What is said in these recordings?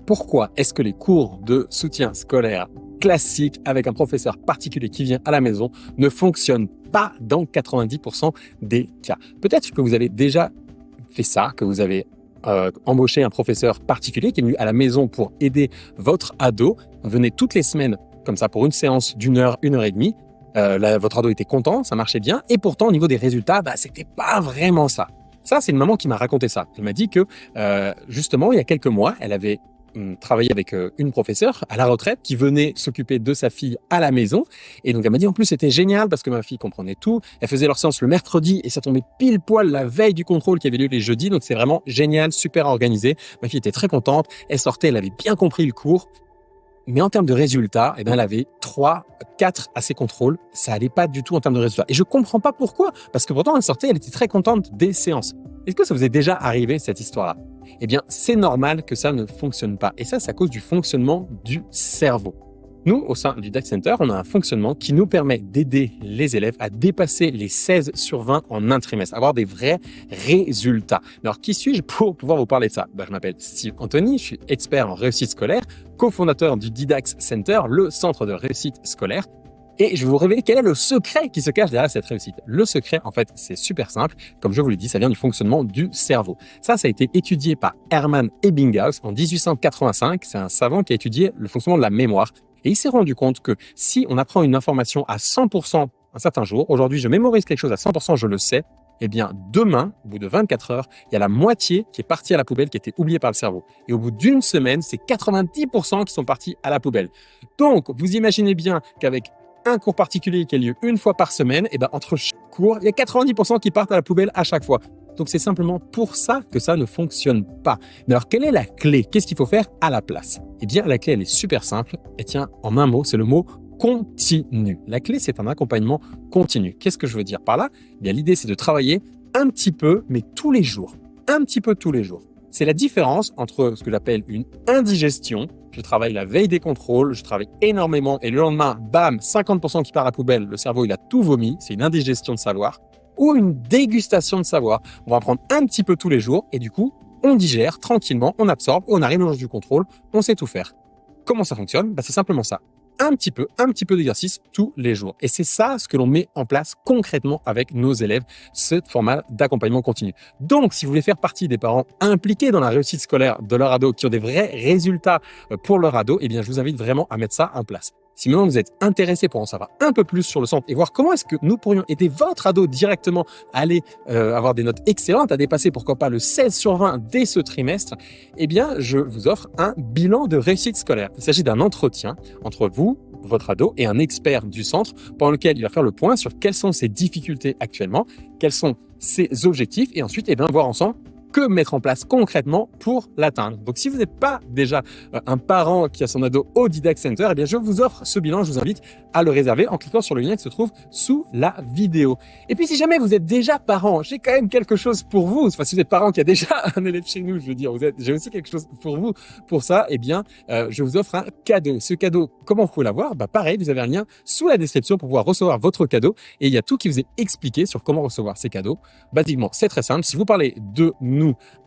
Pourquoi est-ce que les cours de soutien scolaire classiques avec un professeur particulier qui vient à la maison ne fonctionnent pas dans 90% des cas? Peut-être que vous avez déjà fait ça, que vous avez embauché un professeur particulier qui est venu à la maison pour aider votre ado. Venez toutes les semaines comme ça pour une séance d'1 heure, 1 heure et demie. Votre ado était content, ça marchait bien. Et pourtant, au niveau des résultats, c'était pas vraiment ça. Ça, c'est une maman qui m'a raconté ça. Elle m'a dit que justement, il y a quelques mois, elle avait travaillé avec une professeure à la retraite qui venait s'occuper de sa fille à la maison. Et donc, elle m'a dit, en plus, c'était génial parce que ma fille comprenait tout. Elle faisait leur séance le mercredi et ça tombait pile poil la veille du contrôle qui avait lieu les jeudis. Donc, c'est vraiment génial, super organisé. Ma fille était très contente. Elle sortait, elle avait bien compris le cours. Mais en termes de résultats, elle avait 3, 4 à ses contrôles. Ça allait pas du tout en termes de résultats. Et je comprends pas pourquoi. Parce que pourtant, elle sortait, elle était très contente des séances. Est-ce que ça vous est déjà arrivé, cette histoire-là? Eh bien, c'est normal que ça ne fonctionne pas. Et ça, c'est à cause du fonctionnement du cerveau. Nous, au sein du DAX Center, on a un fonctionnement qui nous permet d'aider les élèves à dépasser les 16 sur 20 en un trimestre, avoir des vrais résultats. Alors, qui suis-je pour pouvoir vous parler de ça? Je m'appelle Steve Anthony, je suis expert en réussite scolaire, cofondateur du DAX Center, le centre de réussite scolaire. Et je vais vous révéler quel est le secret qui se cache derrière cette réussite. Le secret, en fait, c'est super simple. Comme je vous l'ai dit, ça vient du fonctionnement du cerveau. Ça a été étudié par Hermann Ebbinghaus en 1885. C'est un savant qui a étudié le fonctionnement de la mémoire. Et il s'est rendu compte que si on apprend une information à 100% un certain jour, aujourd'hui je mémorise quelque chose à 100%, je le sais, eh bien demain, au bout de 24 heures, il y a la moitié qui est partie à la poubelle, qui a été oubliée par le cerveau. Et au bout d'une semaine, c'est 90% qui sont partis à la poubelle. Donc, vous imaginez bien qu'avec un cours particulier qui a lieu une fois par semaine, entre chaque cours, il y a 90% qui partent à la poubelle à chaque fois. Donc, c'est simplement pour ça que ça ne fonctionne pas. Mais alors, quelle est la clé? Qu'est-ce qu'il faut faire à la place? Eh bien, la clé, elle est super simple. Et tiens, en un mot, c'est le mot continu. La clé, c'est un accompagnement continu. Qu'est-ce que je veux dire par là? Eh bien, l'idée, c'est de travailler un petit peu, mais tous les jours. Un petit peu tous les jours. C'est la différence entre ce que j'appelle une indigestion. Je travaille la veille des contrôles, je travaille énormément et le lendemain, bam, 50% qui part à la poubelle. Le cerveau, il a tout vomi. C'est une indigestion de savoir. Ou une dégustation de savoir. On va en prendre un petit peu tous les jours et du coup, on digère tranquillement, on absorbe, on arrive au jour du contrôle, on sait tout faire. Comment ça fonctionne? C'est simplement ça. Un petit peu d'exercice tous les jours. Et c'est ça ce que l'on met en place concrètement avec nos élèves, ce format d'accompagnement continu. Donc, si vous voulez faire partie des parents impliqués dans la réussite scolaire de leur ado, qui ont des vrais résultats pour leur ado, eh bien, je vous invite vraiment à mettre ça en place. Si maintenant vous êtes intéressé pour en savoir un peu plus sur le centre et voir comment est-ce que nous pourrions aider votre ado directement à aller avoir des notes excellentes, à dépasser pourquoi pas le 16 sur 20 dès ce trimestre, eh bien, je vous offre un bilan de réussite scolaire. Il s'agit d'un entretien entre vous, votre ado et un expert du centre pendant lequel il va faire le point sur quelles sont ses difficultés actuellement, quels sont ses objectifs et ensuite, voir ensemble que mettre en place concrètement pour l'atteindre. Donc, si vous n'êtes pas déjà un parent qui a son ado au DAX Center, eh bien, je vous offre ce bilan. Je vous invite à le réserver en cliquant sur le lien qui se trouve sous la vidéo. Et puis, si jamais vous êtes déjà parent, j'ai quand même quelque chose pour vous. Enfin, si vous êtes parent qui a déjà un élève chez nous, je veux dire, j'ai aussi quelque chose pour vous. Pour ça, je vous offre un cadeau. Ce cadeau, comment vous pouvez l'avoir? Pareil, vous avez un lien sous la description pour pouvoir recevoir votre cadeau. Et il y a tout qui vous est expliqué sur comment recevoir ces cadeaux. Basiquement, c'est très simple. Si vous parlez de nous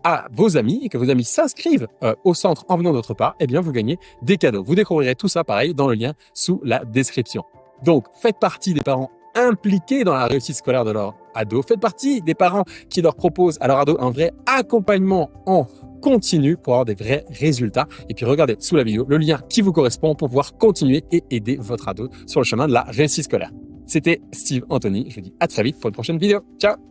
à vos amis et que vos amis s'inscrivent au centre en venant d'autre part, vous gagnez des cadeaux. Vous découvrirez tout ça pareil dans le lien sous la description. Donc, faites partie des parents impliqués dans la réussite scolaire de leur ado. Faites partie des parents qui leur proposent à leur ado un vrai accompagnement en continu pour avoir des vrais résultats. Et puis, regardez sous la vidéo le lien qui vous correspond pour pouvoir continuer et aider votre ado sur le chemin de la réussite scolaire. C'était Steve Anthony. Je vous dis à très vite pour une prochaine vidéo. Ciao!